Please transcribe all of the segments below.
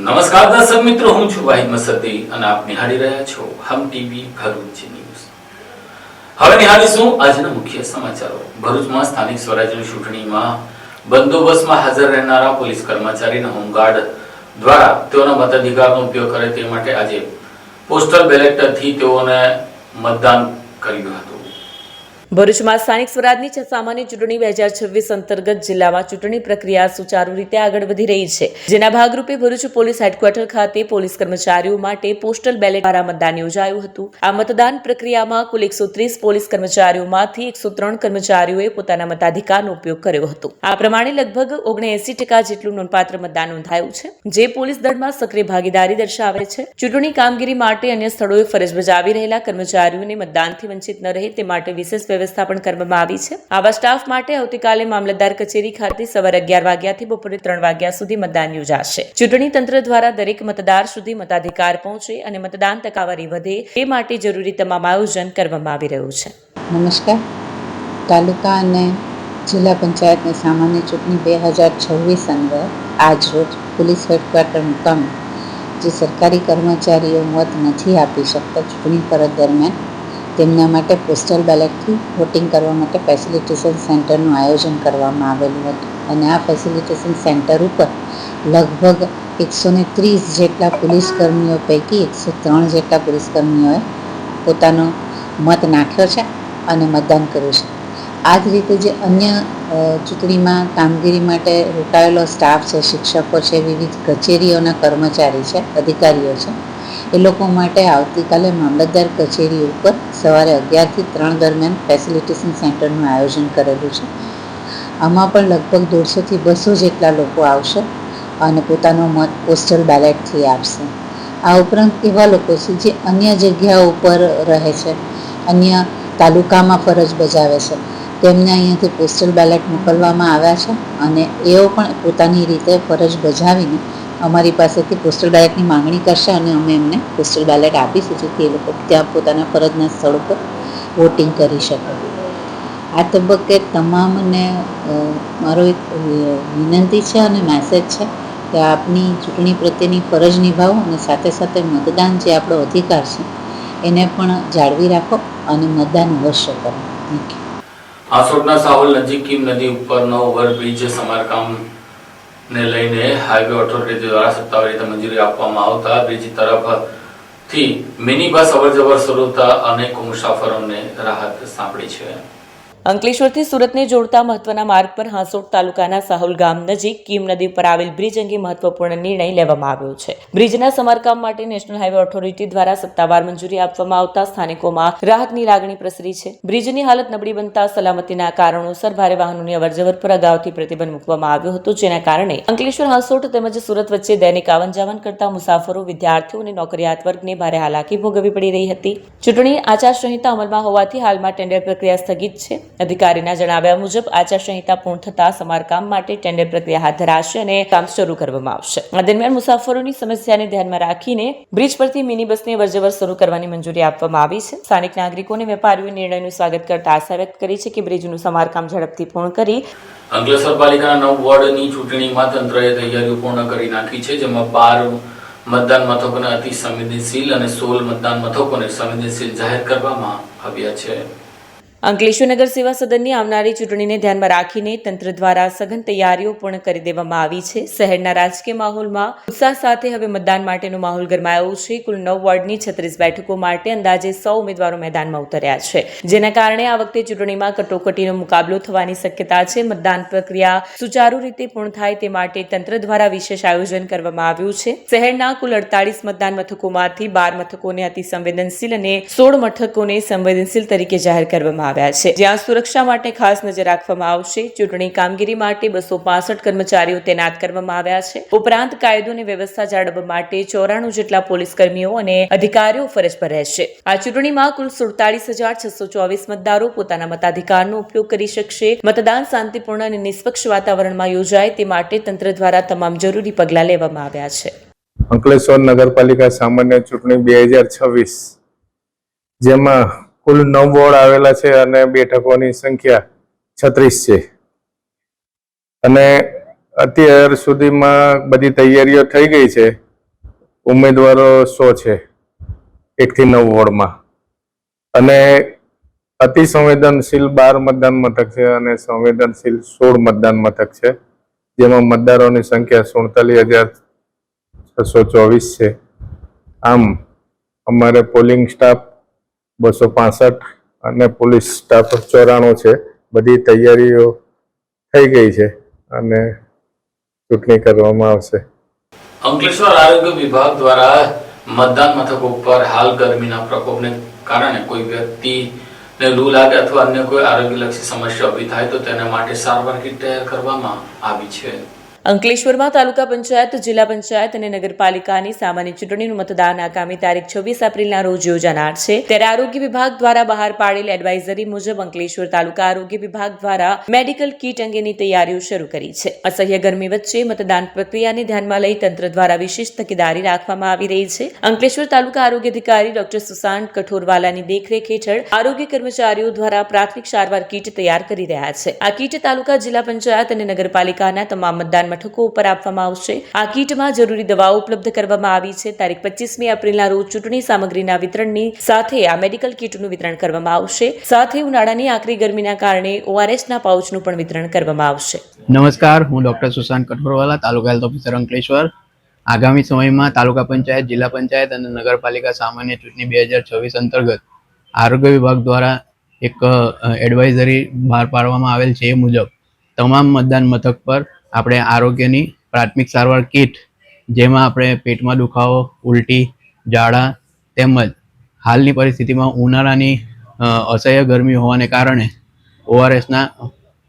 નમસ્કાર દર્શક મિત્રો, હું છું વાહિદ મસદી અને આપ નિહાળી રહ્યા છો હમ ટીવી ભરૂચ ન્યૂઝ। હવે નિહાળીશું આજના મુખ્ય સમાચારો। ભરૂચમાં સ્થાનિક સ્વરાજ્યની ચૂંટણીમાં બંદોબસ્તમાં હાજર રહેનારા પોલીસ કર્મચારીના હોમગાર્ડ દ્વારા તેઓના મતાધિકારનો ઉપયોગ કરે તે માટે આજે પોસ્ટલ બેલેટથી તેઓને મતદાન કર્યું હતું। ભરૂચમાં સ્થાનિક સ્વરાજની સામાન્ય ચૂંટણી 2026 અંતર્ગત જિલ્લામાં ચૂંટણી પ્રક્રિયા સુચારુ રીતે આગળ વધી રહી છે, જેના ભાગરૂપે ભરૂચ પોલીસ હેડક્વાર્ટર ખાતે પોલીસ કર્મચારીઓ માટે પોસ્ટલ બેલેટ દ્વારા મતદાન યોજાયું હતું। આ મતદાન પ્રક્રિયામાં કુલ 130 પોલીસ કર્મચારીઓમાંથી 103 કર્મચારીઓએ પોતાના મતાધિકારનો ઉપયોગ કર્યો હતો। આ પ્રમાણે લગભગ 79% જેટલું નોંધપાત્ર મતદાન નોંધાયું છે, જે પોલીસ દળમાં સક્રિય ભાગીદારી દર્શાવે છે। ચૂંટણી કામગીરી માટે અન્ય સ્થળોએ ફરજ બજાવી રહેલા કર્મચારીઓને મતદાનથી વંચિત ન રહે તે માટે વિશેષ વ્યવસ્થા પણ કરવામાં આવી છે। આવા સ્ટાફ માટે આવતીકાલે મામલતદાર કચેરી ખાતે સવારે 11 વાગ્યાથી બપોરે 3 વાગ્યા સુધી મતદાન યોજાશે। ચૂંટણી તંત્ર દ્વારા દરેક મતદાર સુધી મતાધિકાર પહોંચે અને મતદાન ટકાવારી વધે તે માટે જરૂરી તમામ આયોજન કરવામાં આવી રહ્યું છે। નમસ્કાર। તાલુકા અને જિલ્લા પંચાયતની સામાન્ય ચૂંટણી 2026 અંદર આજ રોજ પોલીસ હેડક્વાર્ટર મુકામે જે સરકારી કર્મચારીઓ મત નથી આપી શકતા ચૂંટણી ફરજ દરમિયાન તેમના માટે પોસ્ટલ બેલેટથી વોટિંગ કરવા માટે ફેસિલિટેશન સેન્ટરનું આયોજન કરવામાં આવેલું હતું અને આ ફેસિલિટેશન સેન્ટર ઉપર લગભગ 130 જેટલા પોલીસ કર્મીઓ પૈકી 103 જેટલા પોલીસ કર્મીઓએ પોતાનો મત નાખ્યો છે અને મતદાન કર્યું છે। આ જ રીતે જે અન્ય ચૂંટણીમાં કામગીરી માટે રોકાયેલો સ્ટાફ છે, શિક્ષકો છે, વિવિધ કચેરીઓના કર્મચારી છે, અધિકારીઓ છે, એ લોકો માટે આવતીકાલે મામલતદાર કચેરી ઉપર સવારે 11 થી 3 દરમિયાન ફેસિલિટેશન સેન્ટરનું આયોજન કરેલું છે। આમાં પણ લગભગ 150 થી 200 જેટલા લોકો આવશે અને પોતાનો મત પોસ્ટલ બેલેટથી આપશે। આ ઉપરાંત એવા લોકો છે જે અન્ય જગ્યાઓ ઉપર રહે છે, અન્ય તાલુકામાં ફરજ બજાવે છે, તેમને અહીંયાથી પોસ્ટલ બેલેટ મોકલવામાં આવ્યા છે અને એઓ પણ પોતાની રીતે ફરજ બજાવીને અમારી પાસેથી પોસ્ટલ બેલેટની માંગણી કરશે અને અમે એમને પોસ્ટલ બેલેટ આપીશું જેથી એ લોકો ત્યાં પોતાના ફરજના સ્થળ પર વોટિંગ કરી શકે। આ તબક્કે તમામને મારો એક વિનંતી છે અને મેસેજ છે કે આપની ચૂંટણી પ્રત્યેની ફરજ નિભાવો અને સાથે સાથે મતદાન જે આપણો અધિકાર છે એને પણ જાળવી રાખો અને મતદાન અવશ્ય કરો। Thank you. હાંસોટના સાહોલ નજીક કીમ નદી ઉપરનો ઓવરબ્રિજ સમારકામ ને લઈને હાઈવે ઓથોરિટી દ્વારા સત્તાવાર રીતે મંજૂરી આપવામાં આવતા બ્રિજ તરફથી મિની બસ અવરજવર શરૂ થતા અનેક મુસાફરોને રાહત સાંપડી છે। અંકલેશ્વરથી સુરતને જોડતા મહત્વના માર્ગ પર હાંસોટ તાલુકાના સાહોલ ગામ નજીક કીમ નદી પર આવેલ બ્રિજ અંગે મહત્વપૂર્ણ નિર્ણય લેવામાં આવ્યો છે। બ્રિજના સમારકામ માટે નેશનલ હાઈવે ઓથોરિટી દ્વારા સત્તાવાર મંજૂરી આપવામાં આવતા સ્થાનિકોમાં રાહતની લાગણી પ્રસરી છે। બ્રિજની હાલત નબળી બનતા સલામતીના કારણોસર ભારે વાહનોની અવરજવર પર અગાઉથી પ્રતિબંધ મૂકવામાં આવ્યો હતો, જેના કારણે અંકલેશ્વર હાંસોટ તેમજ સુરત વચ્ચે દૈનિક આવન જાવન કરતા મુસાફરો, વિદ્યાર્થીઓ અને નોકરિયાત વર્ગને ભારે હાલાકી ભોગવવી પડી રહી હતી। ચૂંટણી આચારસંહિતા અમલમાં હોવાથી હાલમાં ટેન્ડર પ્રક્રિયા સ્થગિત છે। અધિકારીના જણાવ્યા મુજબ આચારસંહિતા પૂર્ણ થતા સમારકામ માટે ટેન્ડર પ્રક્રિયા હાથ ધરાશે અને કામ શરૂ કરવામાં આવશે। આ દરમિયાન મુસાફરોની સમસ્યાને ધ્યાનમાં રાખીને બ્રિજ પરથી મિની બસની અવરજવર શરૂ કરવાની મંજૂરી આપવામાં આવી છે। સ્થાનિક નાગરિકો અને વેપારીઓએ નિર્ણયનું સ્વાગત કરતા આશા વ્યક્ત કરી છે કે બ્રિજનું સમારકામ ઝડપથી પૂર્ણ કરી અંકલેશ્વર પાલિકાના 9 વોર્ડની ચૂંટણીમાં તંત્રએ તૈયારીઓ પૂર્ણ કરી નાખી છે, જેમાં 12 મતદાન મથકોને અતિ સંવેદનશીલ અને 16 મતદાન મથકોને સંવેદનશીલ જાહેર કરવામાં આવ્યા છે। અંકલેશ્વર નગર સેવા સદનની આવનારી ચૂંટણીને ધ્યાનમાં રાખીને તંત્ર દ્વારા સઘન તૈયારીઓ પૂર્ણ કરી દેવામાં આવી છે। શહેરના રાજકીય માહોલમાં ઉત્સાહ સાથે હવે મતદાન માટેનો માહોલ ગરમાયો છે। કુલ 9 વોર્ડની 36 બેઠકો માટે અંદાજે 100 ઉમેદવારો મેદાનમાં ઉતર્યા છે, જેના કારણે આ વખતે ચૂંટણીમાં કટોકટીનો મુકાબલો થવાની શક્યતા છે। મતદાન પ્રક્રિયા સુચારુ રીતે પૂર્ણ થાય તે માટે તંત્ર દ્વારા વિશેષ આયોજન કરવામાં આવ્યું છે। શહેરના કુલ 48 મતદાન મથકોમાંથી 12 મથકોને અતિ સંવેદનશીલ અને 16 મથકોને સંવેદનશીલ તરીકે જાહેર કરવામાં આવ્યા છે, જ્યાં સુરક્ષા માટે ખાસ નજર રાખવામાં આવશે। ચૂંટણી કામગીરી માટે 265 કર્મચારીઓ તૈનાત કરવામાં આવ્યા છે। ઉપરાંત કાયદો અને વ્યવસ્થા જાળવવા માટે 94 જેટલા પોલીસ કર્મીઓ અને અધિકારીઓ ફરજ પર રહેશે। આ ચૂંટણીમાં કુલ 47,624 મતદારો પોતાના મતાધિકારનો ઉપયોગ કરી શકશે। મતદાન શાંતિપૂર્ણ અને નિષ્પક્ષ વાતાવરણમાં યોજાય તે માટે તંત્ર દ્વારા તમામ જરૂરી પગલાં લેવામાં આવ્યા છે। અંકલેશ્વર નગરપાલિકા સામાન્ય ચૂંટણી 2026 જેમાં કુલ 9 વોર્ડ આવેલા છે અને બેઠકોની સંખ્યા 36 છે અને અત્યાર સુધીમાં બધી તૈયારીઓ થઈ ગઈ છે। ઉમેદવારો 100 છે 1 થી 9 વોર્ડમાં, અને અતિ સંવેદનશીલ 12 મતદાન મથક છે અને સંવેદનશીલ 16 મતદાન મથક છે, જેમાં મતદારોની સંખ્યા 47,624 છે. આમ અમારે પોલિંગ સ્ટાફ 265 અને પોલીસ સ્ટાફ 94 છે. બધી તૈયારીઓ થઈ ગઈ છે અને ચૂંટણી કરવામાં આવશે. અંકલેશ્વર આરોગ્ય વિભાગ દ્વારા મતદાન મથકો પર હાલ ગરમીના પ્રકોપને કારણે કોઈ વ્યક્તિને લૂ લાગે અથવા અન્ય કોઈ આરોગ્યલક્ષી સમસ્યા ઊભી થાય તો તેના માટે સારવાર કીટ તૈયાર કરવામાં આવી છે. અંકલેશ્વરમાં તાલુકા પંચાયત, જિલ્લા પંચાયત અને નગરપાલિકાની સામાન્ય ચૂંટણીનું મતદાન આગામી તારીખ 26 એપ્રિલના રોજ યોજાનાર છે. ત્યારે આરોગ્ય વિભાગ દ્વારા બહાર પાડેલ એડવાઇઝરી મુજબ અંકલેશ્વર તાલુકા આરોગ્ય વિભાગ દ્વારા મેડિકલ કીટ અંગેની તૈયારીઓ શરૂ કરી છે. અસહ્ય ગરમી વચ્ચે મતદાન પ્રક્રિયાને ધ્યાનમાં લઈ તંત્ર દ્વારા વિશેષ તકેદારી રાખવામાં આવી રહી છે. અંકલેશ્વર તાલુકા આરોગ્ય અધિકારી ડોક્ટર સુશાંત કઠોરવાલાની દેખરેખ હેઠળ આરોગ્ય કર્મચારીઓ દ્વારા પ્રાથમિક સારવાર કીટ તૈયાર કરી રહ્યા છે. આ કીટ તાલુકા, જિલ્લા પંચાયત અને નગરપાલિકાના તમામ મતદાન મથકો ઉપર આપવામાં આવશે. આ કીટમાં જરૂરી દવાઓ ઉપલબ્ધ કરવામાં આવી છે. તારીખ 25મી એપ્રિલના રોજ ચૂંટણી સામગ્રીના વિતરણની સાથે આ મેડિકલ કીટનું વિતરણ કરવામાં આવશે. સાથે ઉનાળાની આકરી ગરમીના કારણે ORSના પાઉચનું પણ વિતરણ કરવામાં આવશે. નમસ્કાર, હું ડોક્ટર સુશાંત કઠોરવાલા, તાલુકા હેલ્થ ઓફિસર અંકલેશ્વર. આગામી સમયમાં તાલુકા પંચાયત, જિલ્લા પંચાયત અને નગરપાલિકા સામાન્ય ચૂંટણી 2026 અંતર્ગત આરોગ્ય વિભાગ દ્વારા એક એડવાઇઝરી બહાર પાડવામાં આવેલ છે. એ મુજબ તમામ મતદાન મથક પર આપણે આરોગ્યની પ્રાથમિક સારવાર કીટ, જેમાં આપણે પેટમાં દુખાવો, ઉલટી, ઝાડા તેમજ હાલની પરિસ્થિતિમાં ઉનાળાની અસહ્ય ગરમી હોવાને કારણે ORSના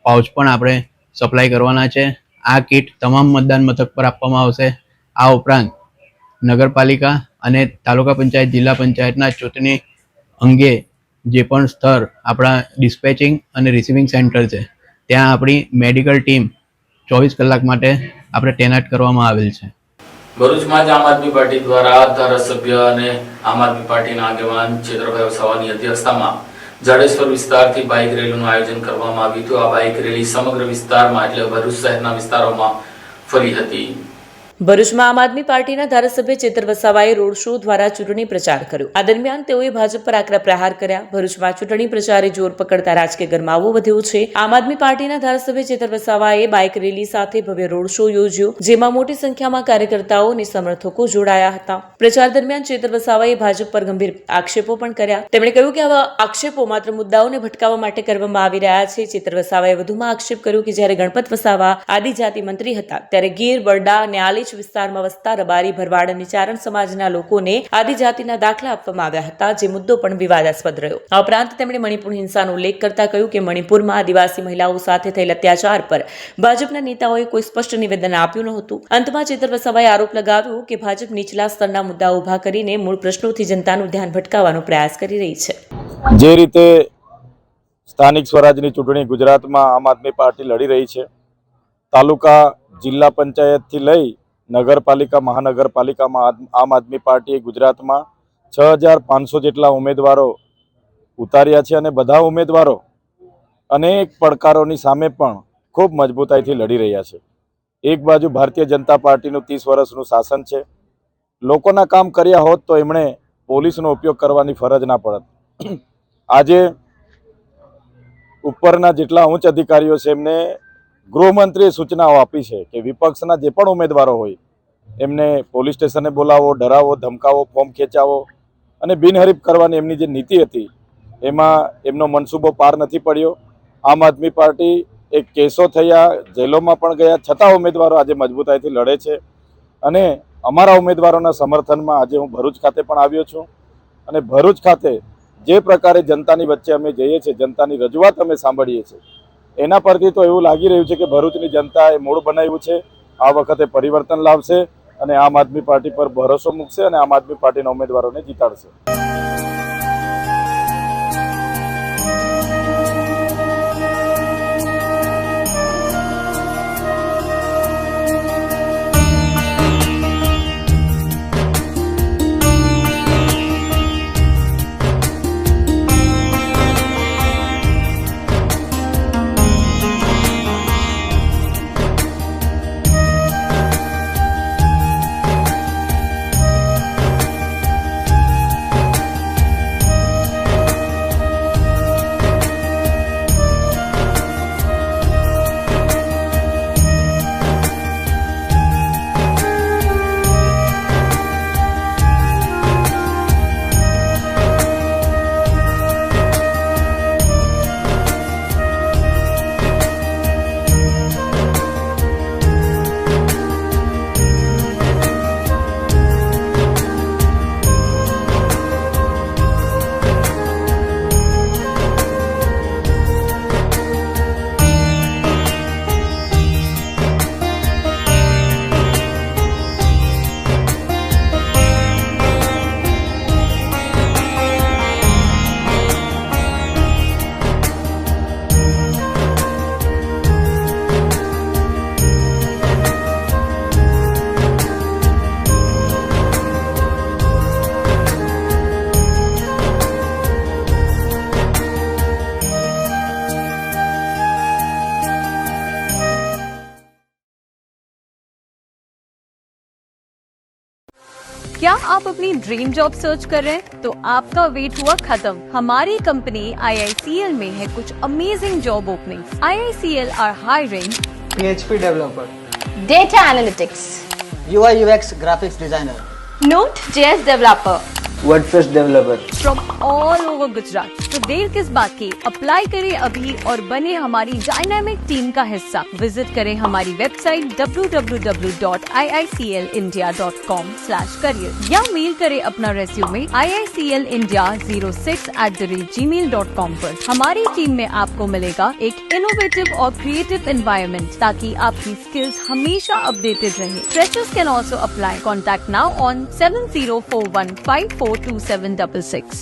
પાઉચ પણ આપણે સપ્લાય કરવાના છે. આ કીટ તમામ મતદાન મથક પર આપવામાં આવશે. આ ઉપરાંત નગરપાલિકા અને તાલુકા પંચાયત, જિલ્લા પંચાયતના ચૂંટણી અંગે જે પણ સ્તર આપણા ડિસ્પેચિંગ અને રિસીવિંગ સેન્ટર છે, ત્યાં આપણી મેડિકલ ટીમ 24 કલાક માટે આપણે તૈનાત કરવામાં આવેલ છે. ભરૂચમાં જ આમ આદમી પાર્ટી દ્વારા ધારાસભ્ય અને આમ આદમી પાર્ટીના આગેવાન ચેતરભાઈ વસાવાની અધ્યક્ષતામાં જાડેશ્વર વિસ્તારથી બાઇક રેલીનું આયોજન કરવામાં આવ્યું હતું. આ બાઇક રેલી સમગ્ર વિસ્તારમાં એટલે ભરૂચ શહેરના વિસ્તારોમાં ફરી હતી. ભરૂચમાં આમ આદમી પાર્ટીના ધારાસભ્ય ચેતર વસાવાએ રોડ શો દ્વારા ચૂંટણી પ્રચાર કર્યો. આ દરમિયાન તેઓએ ભાજપ પર આકરા પ્રહાર કર્યા. ભરૂચમાં ચૂંટણી પ્રચારે જોર પકડતા રાજકીય ગરમાવો વધ્યો છે. આમ આદમી પાર્ટીના ધારાસભ્ય ચેતર વસાવાએ બાઇક રેલી સાથે ભવ્ય રોડ શો યોજ્યો, જેમાં મોટી સંખ્યામાં કાર્યકર્તાઓ અને સમર્થકો જોડાયા હતા. પ્રચાર દરમિયાન ચેતર વસાવાએ ભાજપ પર ગંભીર આક્ષેપો પણ કર્યા. તેમણે કહ્યું કે આવા આક્ષેપો માત્ર મુદ્દાઓને ભટકાવવા માટે કરવામાં આવી રહ્યા છે. ચેતર વસાવાએ વધુમાં આક્ષેપ કર્યો કે જ્યારે ગણપત વસાવા આદિજાતિ મંત્રી હતા, ત્યારે ગીર, બરડા અને આલી વિસ્તારમાં વસતા રબારી, ભરવાડ અને ચારણ સમાજના લોકોને આદિજાતિના દાખલા આપવામાં આવ્યા હતા, જે મુદ્દો પણ વિવાદાસ્પદ રહ્યો. આ ઉપરાંત તેમણે મણિપુર હિંસાનો ઉલ્લેખ કરતા કહ્યું કે મણિપુરમાં આદિવાસી મહિલાઓ સાથે થયેલ અત્યાચાર પર ભાજપના નેતાઓએ કોઈ સ્પષ્ટ નિવેદન આપ્યું નહોતું. અંતમાં ચેતર વસાવાએ આરોપ લગાવ્યો કે ભાજપ નીચલા સ્તરના મુદ્દાઓ ઉભા કરીને મૂળ પ્રશ્નોથી જનતાનું ધ્યાન ભટકાવવાનો પ્રયાસ કરી રહી છે. જે રીતે સ્થાનિક સ્વરાજની ચૂંટણી ગુજરાતમાં આમ આદમી પાર્ટી લડી રહી છે, તાલુકા, જિલ્લા પંચાયતથી લઈ નગરપાલિકા, મહાનગરપાલિકામાં આમ આદમી પાર્ટીએ ગુજરાતમાં 6500 જેટલા ઉમેદવારો ઉતાર્યા છે અને બધા ઉમેદવારો અનેક પડકારોની સામે પણ ખૂબ મજબૂતાઈથી લડી રહ્યા છે. એક બાજુ ભારતીય જનતા પાર્ટીનું 30 વર્ષનું શાસન છે. લોકોના કામ કર્યા હોત તો એમણે પોલીસનો ઉપયોગ કરવાની ફરજ ના પડત. આજે ઉપરના જેટલા ઉચ્ચ અધિકારીઓ છે એમને ગૃહમંત્રીએ સૂચનાઓ આપી છે કે વિપક્ષના જે પણ ઉમેદવારો હોય એમને પોલીસ સ્ટેશને બોલાવો, ડરાવો, ધમકાવો, ફોર્મ ખેંચાવો અને બિનહરીફ કરવાની એમની જે નીતિ હતી એમાં એમનો મનસૂબો પાર નથી પડ્યો. આમ આદમી પાર્ટી એક કેસો થયા, જેલોમાં પણ ગયા, છતાં ઉમેદવારો આજે મજબૂતાઈથી લડે છે. અને અમારા ઉમેદવારોના સમર્થનમાં આજે હું ભરૂચ ખાતે પણ આવ્યો છું અને ભરૂચ ખાતે જે પ્રકારે જનતાની વચ્ચે અમે જઈએ છીએ, જનતાની રજૂઆત અમે સાંભળીએ છીએ, એના પરથી તો એવું લાગી રહ્યું છે કે ભરૂચની જનતાએ મૂળ બનાવ્યું છે. આ વખતે પરિવર્તન લાવશે અને આમ આદમી પાર્ટી પર ભરોસો મૂકશે અને આમ આદમી પાર્ટીના ઉમેદવારોને જીતાડશે. क्या आप अपनी ड्रीम जॉब सर्च कर रहे हैं? तो आपका वेट हुआ खत्म। हमारी कंपनी IICL में है कुछ amazing job openings. IICL are hiring PHP developer, data analytics, UI UX graphics designer, Node.js developer WordPress developer. From all over Gujarat. तो देर किस बात की, अप्लाई करें अभी और बने हमारी डायनामिक टीम का हिस्सा। विजिट करें हमारी वेबसाइट www.iiclindia.com/career या मेल करें अपना रेज्यूमे iiclindia06@gmail.com पर। हमारी टीम में आपको मिलेगा एक इनोवेटिव और क्रिएटिव एनवायरनमेंट ताकि आपकी स्किल्स हमेशा अपडेटेड रहे। Freshers can also apply. Contact now on 7041542766।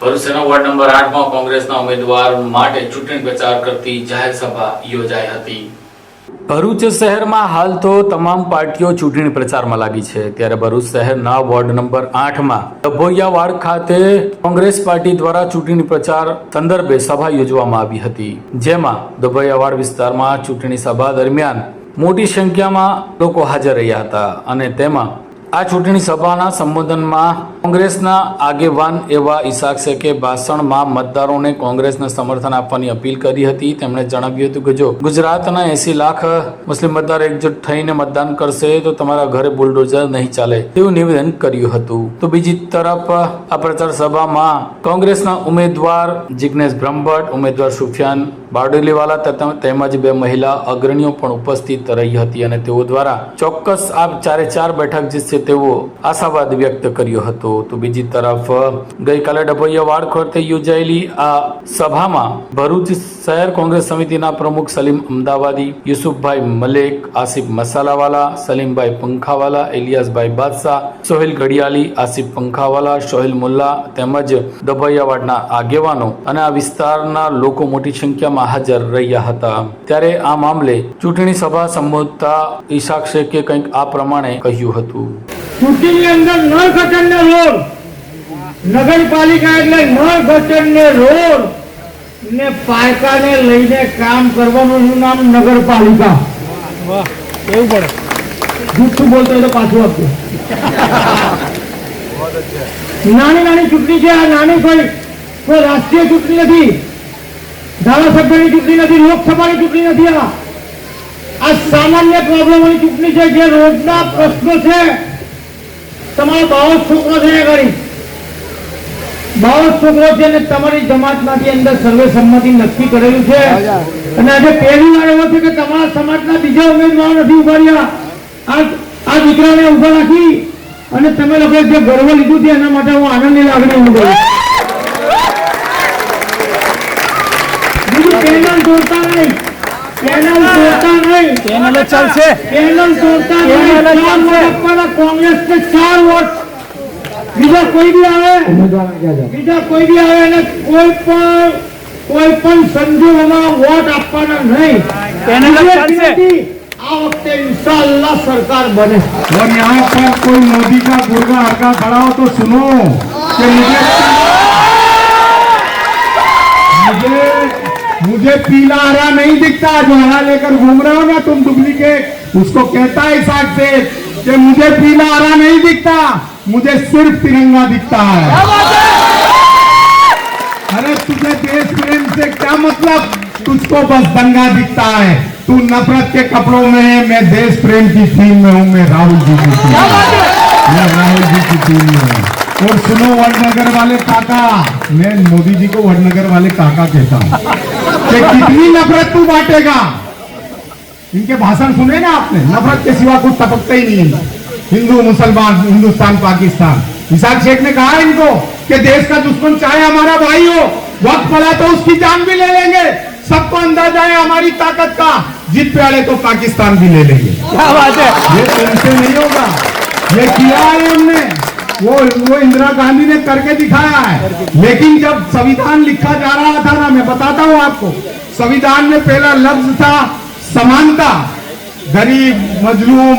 ભરૂચના વોર્ડ નંબર 8 માં કોંગ્રેસના ઉમેદવાર માટે ચૂંટણી પ્રચાર કરતી જાહેર સભા યોજાઈ હતી। ભરૂચ શહેરમાં હાલ તો તમામ પાર્ટીઓ ચૂંટણી પ્રચારમાં લાગી છે, ત્યારે ભરૂચ શહેરના વોર્ડ નંબર 8 માં ડભોઈયાવાડ ખાતે કોંગ્રેસ પાર્ટી દ્વારા ચૂંટણી પ્રચાર સંદર્ભે સભા યોજવામાં આવી હતી, જેમાં ડભોઈયાવાડ વિસ્તારમાં ચૂંટણી સભા દરમિયાન મોટી સંખ્યામાં લોકો હાજર રહ્યા હતા અને તેમાં આ ચૂંટણી સભાના સંબોધનમાં કોંગ્રેસના આગેવાન એવા ઈશાક શેખે ભાષણમાં મતદારોને કોંગ્રેસને સમર્થન આપવાની અપીલ કરી હતી। તેમણે જણાવ્યું હતું કે જો ગુજરાતના 80 લાખ મુસ્લિમ મતદાર એકજૂટ થઈને મતદાન કરશે તો તમારા ઘરે બુલડોઝર નહીં ચાલે તેવું નિવેદન કર્યું હતું। તો બીજી તરફ આ પ્રચાર સભામાં કોંગ્રેસના ઉમેદવાર જિગ્નેશ બ્રહ્મભટ્ટ, ઉમેદવાર સુફિયાન બારડોલીવાલા તેમજ બે મહિલા અગ્રણીઓ પણ ઉપસ્થિત રહી હતી અને તેઓ દ્વારા ચોક્કસ આ 4 બેઠક જીતશે તેવો આશાવાદ વ્યક્ત કર્યો હતો। તો બીજી તરફ ગઈકાલે ડભોઈયાવાડ ખાતે યોજાયેલી આ સભામાં ભરૂચ શહેર કોંગ્રેસ સમિતિના પ્રમુખ સલીમ અમદાવાદી, યુસુફભાઈ મલેક, આસિફ મસાલાવાલા, સલીમભાઈ પંખાવાલા, ઇલિયાસભાઈ બાદશાહ, સોહેલ ઘડિયાળી, આસિફ પંખાવાલા, સોહેલ મુલ્લા તેમજ ડભોઈયાવાડના આગેવાનો અને આ વિસ્તારના લોકો મોટી સંખ્યામાં હાજર રહ્યા હતા। ત્યારે આ મામલે ચૂંટણી સભા સંબોધતા ઈશાક શેખે કંઈક આ પ્રમાણે કહ્યું હતું। ચૂંટણીની અંદર નળ ગટરને રોડ, નગરપાલિકા એટલે નળ ગટરને રોડ ને પાયકાને લઈને કામ કરવાનું નામ નગરપાલિકા। વાહ, કેવું પડે, જૂઠું બોલતો હોય તો પાછું આપજો। નાની નાની ચૂંટણી છે આ, નાની કોઈ રાષ્ટ્રીય ચૂંટણી નથી, ધારાસભ્યની ચૂંટણી નથી, લોકસભાની ચૂંટણી નથી। આ સામાન્ય પ્રોબ્લેમોની ચૂંટણી છે, જે રોજના પ્રશ્નો છે। તમારો બાવસ છોકરો છે, બાવસ છોકરો છે ને તમારી જમાતમાંથી અંદર સર્વે સંમતિ નક્કી કરેલું છે અને આજે પહેલી વાર એવો છે કે તમારા સમાજના બીજા ઉમેદવારો નથી ઉભા રહ્યા। આ દીકરાને ઉભા રાખી અને તમે લોકોએ જે ગર્વ લીધું છે એના માટે હું આનંદની લાગણી અનુભવું। બીજું પેનલ તોડતા નહીં, પેનલ તોડતા નહીં, પેનલ ચાલશે, પેનલ તોડતા નહીં। કોંગ્રેસ के 4 वोट, બીજા કોઈ બી આવે અને કોઈ પણ સંજોગોમાં વોટ આપવાના નહીં। પેનલ ચાલશે। આ વખતે इंशाअल्लाह सरकार बने। और यहाँ पर कोई मोदी का गुर्गा हल्का खड़ा हो तो सुनो कि मुझे पीला हरा नहीं दिखता, जो हरा लेकर घूम रहे हो ना तुम डुप्लीकेट, उसको कहता है ईशाक शेख कि मुझे पीला हरा नहीं दिखता, मुझे सिर्फ तिरंगा दिखता है। अरे तुझे देश प्रेम से क्या मतलब, तुझको बस दंगा दिखता है। तू नफरत के कपड़ों में है, मैं देश प्रेम की थीम में हूँ, मैं राहुल जी की थीम में, मैं राहुल जी की थीम में हूँ। और सुनो वडनगर वाले काका, मैं मोदी जी को वडनगर वाले काका कहता हूँ कि कितनी नफरत तू बांटेगा। इनके भाषण सुने ना आपने, नफरत के सिवा कुछ टपकता ही नहीं है। हिंदू मुसलमान, हिंदुस्तान पाकिस्तान। ईशाक शेख ने कहा इनको कि देश का दुश्मन चाहे हमारा भाई हो, वक्त पड़ा तो उसकी जान भी ले लेंगे। सबको अंदाजा है हमारी ताकत का, जिद पे आए तो पाकिस्तान भी ले लेंगे। क्या बात है, ये तुमसे नहीं होगा, ये किया है हमने, वो इंदिरा गांधी ने करके दिखाया है। लेकिन जब संविधान लिखा जा रहा था ना, मैं बताता हूँ आपको, संविधान में पहला लफ्ज था समानता। गरीब, मजलूम,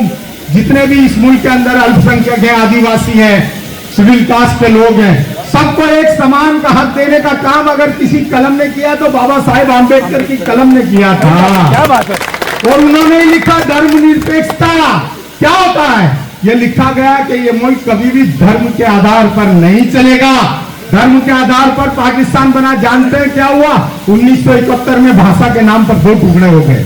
जितने भी इस मुल्क के अंदर अल्पसंख्यक हैं, आदिवासी हैं, सिविल कास्ट के लोग हैं, सबको एक समान का हक देने का काम अगर किसी कलम ने किया तो बाबा साहेब आम्बेडकर की कलम ने किया था। क्या बात है। और उन्होंने लिखा धर्मनिरपेक्षता क्या होता है, ये लिखा गया कि ये मुल्क कभी भी धर्म के आधार पर नहीं चलेगा। धर्म के आधार पर पाकिस्तान बना। जानते हैं क्या हुआ? 1971 में भाषा के नाम पर 2 टुकड़े हो गए।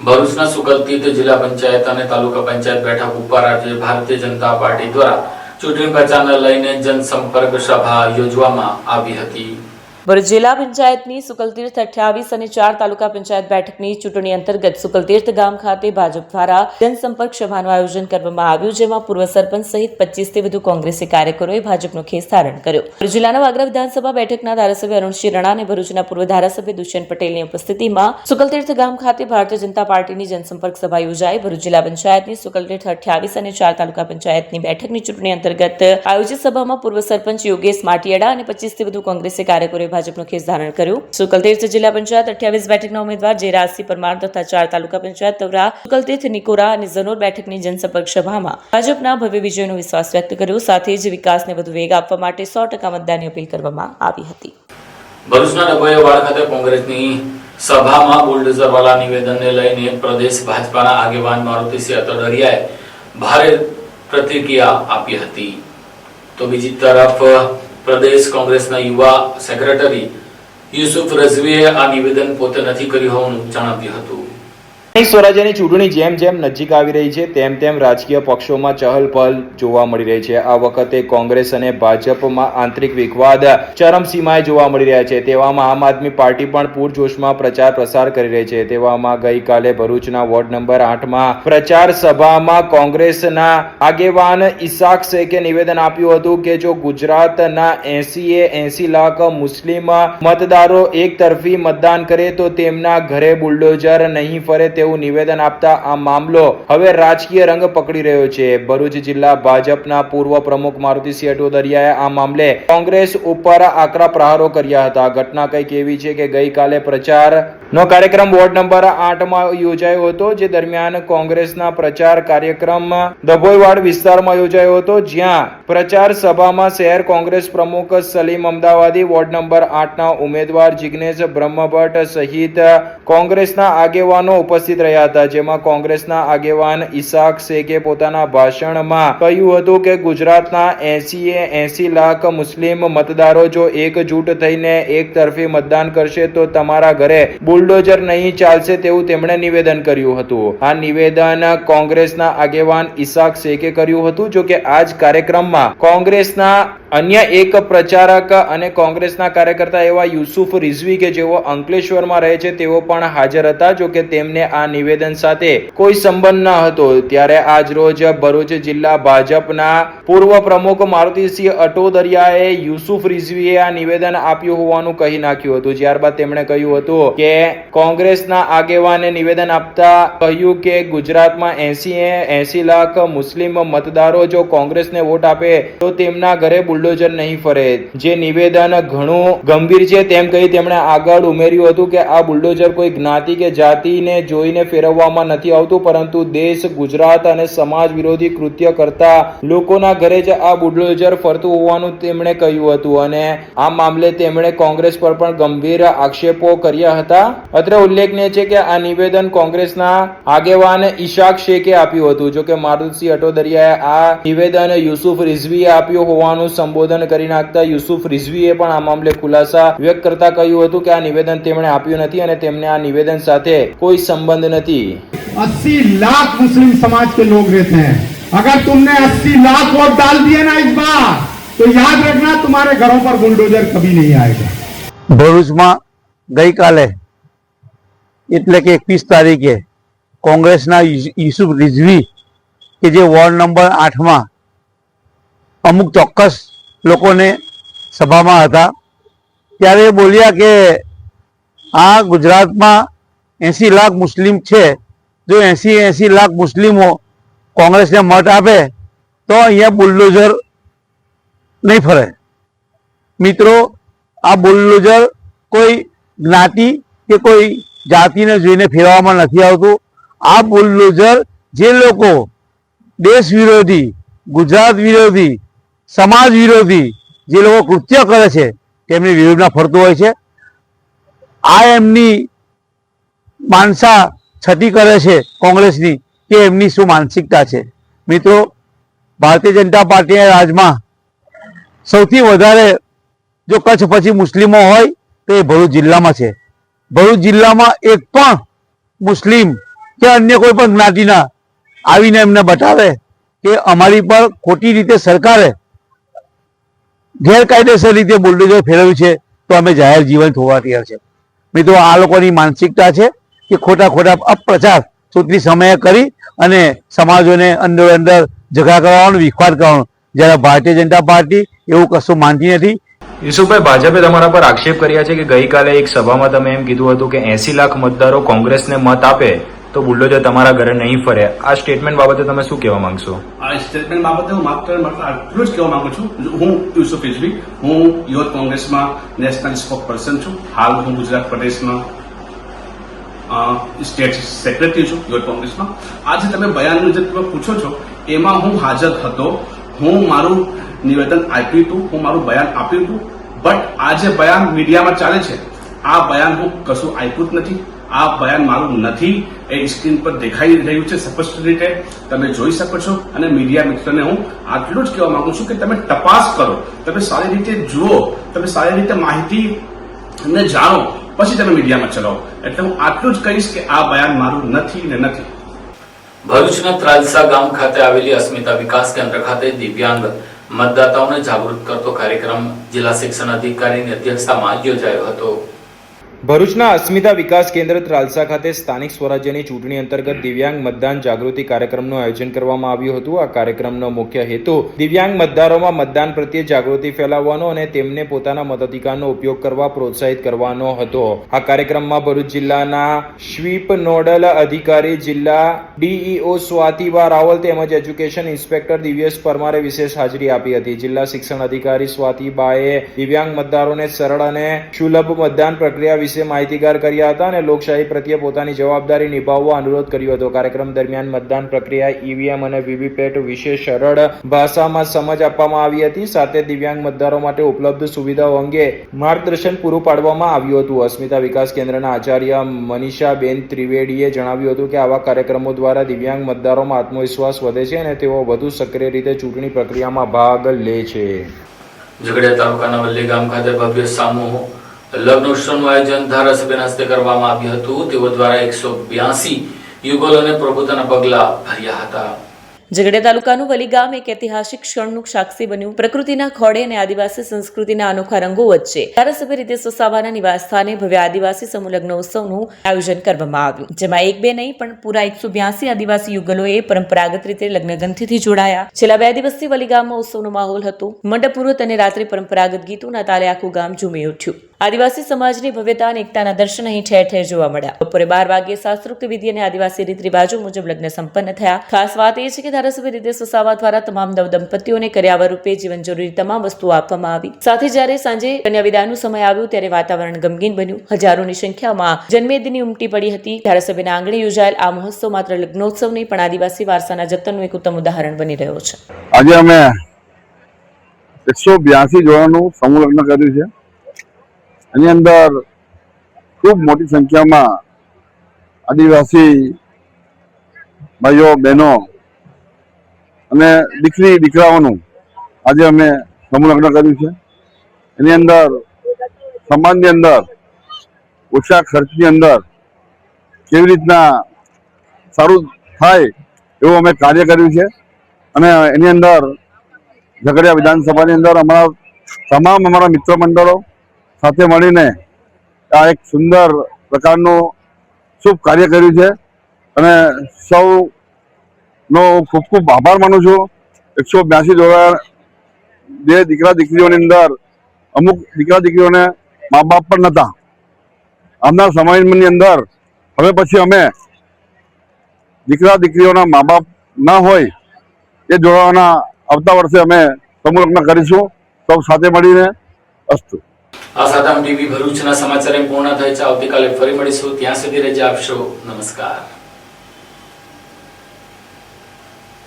ભરૂચના સુકલતીર્થ જિલ્લા પંચાયત અને તાલુકા પંચાયત બેઠક ઉપર આજે ભારતીય જનતા પાર્ટી દ્વારા ચૂંટણી પ્રચારને લઈને જનસંપર્ક સભા યોજવામાં આવી હતી। ભરૂચ જિલ્લા પંચાયતની સુકલતીર્થ 28 અને 4 તાલુકા પંચાયત બેઠકની ચૂંટણી અંતર્ગત સુકલતીર્થ ગામ ખાતે ભાજપ દ્વારા જનસંપર્ક સભાનું આયોજન કરવામાં આવ્યું, જેમાં પૂર્વ સરપંચ સહિત 25 થી વધુ કોંગ્રેસી કાર્યકરોએ ભાજપનો ખેસ ધારણ કર્યો। ભરૂચ જિલ્લાના વાગરા વિધાનસભા બેઠકના ધારાસભ્ય અરુણસિંહ રણા અને ભરૂચના પૂર્વ ધારાસભ્ય દુષ્યંત પટેલની ઉપસ્થિતિમાં સુકલતીર્થ ગામ ખાતે ભારતીય જનતા પાર્ટીની જનસંપર્ક સભા યોજાઈ। ભરૂચ જિલ્લા પંચાયતની સુકલતીર્થ 28 અને 4 તાલુકા પંચાયતની બેઠકની ચૂંટણી અંતર્ગત આયોજિત સભામાં પૂર્વ સરપંચ યોગેશ માટિયાડા અને 25 થી વધુ કોંગ્રેસી કાર્યકરોએ ભાજપનો ખેસ ધારણ કર્યો। સુકલતીર્થ જિલ્લા પંચાયત 28 બેઠકના ઉમેદવાર જયરાજસિંહ પરમાર તથા 4 તાલુકા પંચાયત તવરા સુકલતીર્થ નિકોરા અને ઝનોર બેઠકની જનસંપર્ક સભામાં ભાજપના ભવ્ય વિજયનો વિશ્વાસ વ્યક્ત કર્યો। સાથે જ વિકાસને વધુ વેગ આપવા માટે 100% મતદાનની અપીલ કરવામાં આવી હતી। ભરૂચના ડભોઈવાડ ખાતે કોંગ્રેસની સભામાં બુલડોઝરવાળા નિવેદનને લઈને પ્રદેશ ભાજપાના આગેવાન મારુતિસિંહ અતોદરિયાએ ભારે પ્રતિક્રિયા આપી હતી। તો બીજી તરફ પ્રદેશ કોંગ્રેસના યુવા સેક્રેટરી યુસુફ રઝવીએ આ નિવેદન પોતે નથી કર્યું હોવાનું જણાવ્યું હતું। સ્વરાજ્યની ચૂંટણી જેમ જેમ નજીક આવી રહી છે તેમ તેમ રાજકીય પક્ષોમાં ચહલપહલ જોવા મળી રહી છે। આ વખતે કોંગ્રેસ અને ભાજપમાં આંતરિક વિવાદ ચરમસીમાએ જોવા મળી રહ્યા છે। તેવામાં આમ આદમી પાર્ટી પણ પૂરજોશમાં પ્રચાર પ્રસાર કરી રહી છે। તેવામાં ગઈકાલે ભરૂચના વોર્ડ નંબર 8માં પ્રચાર સભામાં કોંગ્રેસના આગેવાન ઇસાક શેખે નિવેદન આપ્યું હતું કે જો ગુજરાતના 80 લાખ મુસ્લિમ મતદારો એક તરફી મતદાન કરે તો તેમના ઘરે બુલડોઝર નહીં ફરે તેવું નિવેદન આપતા આ મામલો હવે રાજકીય રંગ પકડી રહ્યો છે। ભરૂચ જિલ્લા ભાજપના પૂર્વ પ્રમુખ મારુતિસિંહ અટોદરિયાએ આ મામલે કોંગ્રેસ ઉપર આકરા પ્રહારો કર્યા હતા। ઘટના કંઈક એવી છે કે ગઈકાલે પ્રચારનો કાર્યક્રમ વોર્ડ નંબર 8માં યોજાયો હતો, જે દરમિયાન કોંગ્રેસના પ્રચાર કાર્યક્રમ ડભોઈવાડ વિસ્તારમાં યોજાયો હતો, જ્યાં પ્રચાર સભામાં શહેર કોંગ્રેસ પ્રમુખ સલીમ અમદાવાદી, વોર્ડ નંબર 8ના ઉમેદવાર જિગ્નેશ બ્રહ્મભટ્ટ સહિત કોંગ્રેસના આગેવાનો ઉપસ્થિત રહ્યા હતા। જેમાં કોંગ્રેસના આગેવાન ઇસાક શેખે પોતાના ભાષણમાં કહ્યું હતું કે ગુજરાતના 80 લાખ મુસ્લિમ મતદારો જો એકજૂટ થઈને એક તરફી મતદાન કરશે તો તમારા ઘરે બુલડોઝર નહીં ચાલશે તેવું તેમણે નિવેદન કર્યું હતું। આ નિવેદન કોંગ્રેસના આગેવાન ઇસાક શેખે કર્યું હતું। જો કે આ જ કાર્યક્રમમાં કોંગ્રેસના અન્ય એક પ્રચારક અને કોંગ્રેસના કાર્યકર્તા એવા યુસુફ રિઝવી કે જેઓ અંકલેશ્વરમાં રહે છે તેઓ પણ હાજર હતા। જો કે તેમને આ નિવેદન સાથે કોઈ સંબંધ ન હતો। ત્યારે આજ રોજ ભરૂચ જિલ્લા ભાજપના પૂર્વ પ્રમુખ મારુતિસિંહ અટોદરિયાએ યુસુફ રિઝવીએ આ નિવેદન આપ્યું હોવાનું કહી નાખ્યું હતું। ત્યારબાદ તેમણે કહ્યું હતું કે કોંગ્રેસના આગેવાને નિવેદન આપતા કહ્યું કે ગુજરાતમાં 80 લાખ મુસ્લિમ મતદારો જો કોંગ્રેસને વોટ આપે તો તેમના ઘરે બુલડોઝર નહીં ફરે। જે નિવેદન ઘણું ગંભીર છે તેમ કહી તેમણે આગળ ઉમેર્યું હતું કે આ બુલડોઝર કોઈ જ્ઞાતિ કે જાતિને જોઈને ફેરવવામાં નથી આવતું, પરંતુ દેશ, ગુજરાત અને સમાજ વિરોધી કૃત્ય કરતા લોકોના ઘરે જ આ બુલડોઝર ફરતું હોવાનું તેમણે કહ્યું હતું। અને આ મામલે તેમણે કોંગ્રેસ પર પણ ગંભીર આક્ષેપો કર્યા હતા। અત્રે ઉલ્લેખનીય છે કે આ નિવેદન કોંગ્રેસના આગેવાન ઇશાક શેખે આપ્યું હતું। જો કે મારુતિસિંહ અટોદરિયાએ આ નિવેદન યુસુફ રિઝવીએ આપ્યું હોવાનું સંબોધન કરી નાખતા યુસુફ રિઝવીએ પણ આ મામલે ખુલાસા વ્યક્ત કરતા કહ્યું હતું કે આ નિવેદન તેમણે આપ્યું નથી અને તેમને આ નિવેદન સાથે कोई संबंध नहीं। 80 लाख मुस्लिम समाज के लोग रहते हैं। अगर तुमने 80 लाख वोट डाल दिए ना इस बार, तो याद रखना तुम्हारे घरों पर बुलडोजर कभी नहीं आएगा। ભરૂચમાં ગઈકાલે એટલે કે 21 તારીખે કોંગ્રેસના યુસુફ રિઝવી કે જે વોર્ડ નંબર 8માં અમુક ચોક્કસ લોકોને સભામાં હતા ત્યારે બોલ્યા કે આ ગુજરાતમાં 80 લાખ મુસ્લિમ છે, જો 80 લાખ મુસ્લિમો કોંગ્રેસને મત આપે તો અહીંયા બુલડોઝર નહીં ફરે। મિત્રો, આ બુલડોઝર કોઈ જ્ઞાતિ કે કોઈ જાતિને જોઈને ફેરવવામાં નથી આવતું। આ બુલડોઝર જે લોકો દેશ વિરોધી, ગુજરાત વિરોધી, સમાજ વિરોધી જે લોકો કૃત્ય કરે છે તેમની વિરુદ્ધમાં ફરતું હોય છે। આ એમની માનસા છતી કરે છે કોંગ્રેસની કે એમની શું માનસિકતા છે। મિત્રો, ભારતીય જનતા પાર્ટીના રાજમાં સૌથી વધારે જો કચ્છ પછી મુસ્લિમો હોય તો એ ભરૂચ જિલ્લામાં છે. ભરૂચ જિલ્લામાં એક પણ મુસ્લિમ કે અન્ય કોઈ પણ જ્ઞાતિના આવીને એમને બતાવે કે અમારી પર ખોટી રીતે સરકારે ગેરકાયદેસર રીતે બુલડોઝર ફેરવ્યું છે તો અમે જાહેર જીવન થવા તૈયાર છે. મિત્રો, આ લોકોની માનસિકતા છે કે ખોટા ખોટા અપપ્રચાર ચૂંટણી સમયે કરી અને સમાજોને અંદર અંદર ઝઘડા કરવાનો, વિખવાદ કરવાનો, જ્યારે ભારતીય જનતા પાર્ટી એવું કશું માનતી નથી. યુસુફભાઈ, ભાજપે તમારા પર આક્ષેપ કર્યા છે કે ગઈકાલે એક સભામાં તમે એમ કીધું હતું કે 80 લાખ મતદારો કોંગ્રેસને મત આપે તો બુલડોઝર તમારા ઘરે નહીં ફરે. આ સ્ટેટમેન્ટ બાબતે તમે શું કહેવા માંગશો? આ સ્ટેટમેન્ટ બાબતે હું માત્ર આટલું જ કહેવા માંગુ છું. હું યુસુફ રિઝવી, હું યુથ કોંગ્રેસમાં નેશનલ સ્પોક પર્સન છું. હાલ હું ગુજરાત પ્રદેશમાં સ્ટેટ સેક્રેટરી છું યુથ કોંગ્રેસમાં. આજે તમે બયાનનું જે તમે પૂછો છો એમાં હું હાજર હતો. હું મારું નિવેદન આપ્યું હતું, હું મારું બયાન આપ્યું હતું. બટ આ જે બયાન મીડિયામાં ચાલે છે, આ બયાન હું કશું આપ્યું જ નથી. આ બયાન મારું નથી. એ સ્ક્રીન પર દેખાઈ રહ્યું છે સ્પષ્ટ રીતે, તમે જોઈ શકો છો. અને મીડિયા મિત્રને હું આટલું જ કહેવા માંગુ છું કે તમે તપાસ કરો, તમે સારી રીતે જુઓ, તમે સારી રીતે માહિતીને જાણો, પછી તમે મીડિયામાં ચલાવો. એટલે હું આટલું જ કહીશ કે આ બયાન મારું નથી ને નથી. ભરૂચના ત્રાલસા ગામ ખાતે આવેલી અસ્મિતા વિકાસ કેન્દ્ર ખાતે દિવ્યાંગ મતદાતાઓને જાગૃત કરતો કાર્યક્રમ જિલ્લા શિક્ષણ અધિકારીની અધ્યક્ષતામાં યોજાયો હતો. ભરૂચના અસ્મિતા વિકાસ કેન્દ્ર ત્રાલસા ખાતે સ્થાનિક સ્વરાજ્યની ચૂંટણી અંતર્ગત દિવ્યાંગ મતદાન જાગૃતિ કાર્યક્રમનું આયોજન કરવામાં આવ્યું હતું. આ કાર્યક્રમનો મુખ્ય હેતુ દિવ્યાંગ મતદારોમાં મતદાન પ્રત્યે જાગૃતિ ફેલાવવાનો અને તેમને પોતાના મતાધિકારનો ઉપયોગ કરવા પ્રોત્સાહિત કરવાનો હતો. આ કાર્યક્રમમાં ભરૂચ જિલ્લાના સ્વીપ નોડલ અધિકારી જિલ્લા ડીઈઓ સ્વાતિબા રાવલ તેમજ એજ્યુકેશન ઇન્સ્પેક્ટર દિવ્યેશ પરમારે વિશેષ હાજરી આપી હતી. જિલ્લા શિક્ષણ અધિકારી સ્વાતિબાએ દિવ્યાંગ મતદારોને સરળ અને સુલભ મતદાન પ્રક્રિયા વિશે માહિતીગાર કર્યા હતા અને લોકશાહી પ્રત્યે પોતાની જવાબદારી નિભાવવા અનુરોધ કર્યો હતો. કાર્યક્રમ દરમિયાન મતદાન પ્રક્રિયા, ઈવીએમ અને વીવીપેટ વિશે સરળ ભાષામાં સમજ આપવામાં આવી હતી. સાથે દિવ્યાંગ મતદારો માટે ઉપલબ્ધ સુવિધાઓ અંગે માર્ગદર્શન પૂરું પાડવામાં આવ્યું હતું. અસ્મિતા વિકાસ કેન્દ્રના આચાર્ય મનીષાબેન ત્રિવેદીએ જણાવ્યું હતું કે આવા કાર્યક્રમો દ્વારા દિવ્યાંગ મતદારોમાં આત્મવિશ્વાસ વધે છે અને તેઓ વધુ સક્રિય રીતે ચૂંટણી પ્રક્રિયામાં ભાગ લે છે. ઝઘડિયા તાલુકાના વલ્લી ગામ ખાતે ભવ્ય સમૂહ લગ્નોત્સવનું આયોજન ધારાસભ્યના હસ્તે કરવામાં આવ્યું હતું. તેઓ દ્વારા 182 યુગલોને પ્રભુતાના પગલા ભર્યા હતા. ઝઘડિયા તાલુકાનું વલી ગામ એક ઐતિહાસિક ક્ષણનું સાક્ષી બન્યું. પ્રકૃતિના ખોળે અને આદિવાસી સંસ્કૃતિના અનોખા રંગો વચ્ચે ધારાસભ્ય રીતેશ વસાવાના નિવાસસ્થાને ભવ્ય આદિવાસી સમૂહ લગ્ન ઉત્સવનું આયોજન કરવામાં આવ્યું, જેમાં એક બે નહીં પણ પૂરા 182 આદિવાસી યુગલોએ પરંપરાગત રીતે લગ્નગ્રંથિથી જોડાયા. છેલ્લા 2 દિવસથી વલી ગામમાં ઉત્સવનો માહોલ હતો. મંડપ પૂર્વત અને રાત્રે પરંપરાગત ગીતોના તાલે આખું ગામ ઝૂમી ઉઠ્યું. આદિવાસી સમાજની ભવ્યતા અને એકતાના દર્શન અહીં ઠેર ઠેર જોવા મળ્યા. બપોરે 12 વાગ્યે શાસ્ત્રોક્ત વિધિ અને આદિવાસી રીત રિવાજો મુજબ લગ્ન સંપન્ન થયા. ખાસ વાત એ છે કે ધારાસભ્ય રીતેશ વસાવા દ્વારા તમામ નવદંપતીઓને કર્યાવર રૂપે જીવન જરૂરી તમામ વસ્તુઓ આપવામાં આવી. સાથે જ્યારે સાંજે કન્યા વિદાયનો સમય આવ્યો ત્યારે વાતાવરણ ગમગીન બન્યું. હજારોની સંખ્યામાં જન્મેદિની ઉમટી પડી હતી. ધારાસભ્યના આંગણે યોજાયેલ આ મહોત્સવ માત્ર લગ્નોત્સવ નહીં પણ આદિવાસી વારસાના જતનનું એક ઉત્તમ ઉદાહરણ બની રહ્યો છે. આજે અમે 182 જોડાનું સમૂહ લગ્ન કર્યું છે. એની અંદર ખૂબ મોટી સંખ્યામાં આદિવાસી ભાઈઓ બહેનો અને દીકરી દીકરાઓનું આજે અમે સમૂહ લગ્ન કર્યું છે. એની અંદર સમાજની અંદર ઓછા ખર્ચની અંદર કેવી રીતના સારું થાય એવું અમે કાર્ય કર્યું છે. અને એની અંદર ઝઘડિયા વિધાનસભાની અંદર અમારા મિત્ર મંડળો સાથે મળીને આ એક સુંદર પ્રકારનું શુભ કાર્ય કર્યું છે અને સૌનો ખૂબ ખૂબ આભાર માનું છું. 182 જોડા જે દીકરા દીકરીઓની અંદર અમુક દીકરા દીકરીઓને મા બાપ પણ નહોતા. આવનાર સમયની અંદર હવે પછી અમે દીકરા દીકરીઓના મા બાપ ના હોય એ જોડાવાના આવતા વર્ષે અમે સમૂહ લગ્ન કરીશું સૌ સાથે મળીને. અસ્તુ. આ સાથે ટીવી ભરૂચના સમાચાર પૂર્ણ થાય છે. આવતીકાલે ફરી મળીશું. ત્યાં સુધી રજા આપશો. નમસ્કાર.